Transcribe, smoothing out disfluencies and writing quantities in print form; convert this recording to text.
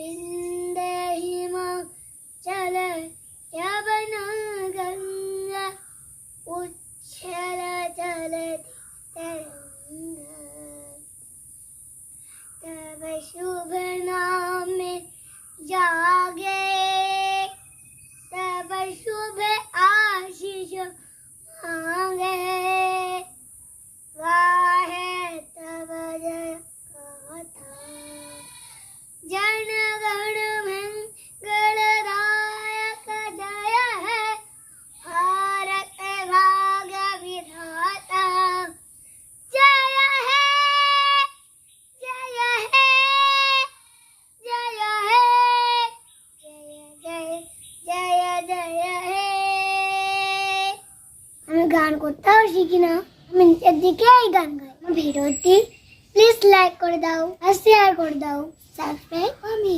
इंद हिमाचल यमुना गंगा उच्छल चलति तरंगा तब शुभ नाम में जागे तब शुभ आशीष मांगे गाहे तब जय गाथा जन गण मंगलदायक जय है भारत भाग्य विधाता जय है जय है जय है जय जय जय है আমি গান করতেও শিখি না আমি নিচের দিকে এই গান গাই আমার ভিডিওটি প্লিজ লাইক করে দাও আর শেয়ার করে দাও সাবস্ক্রাইব আমি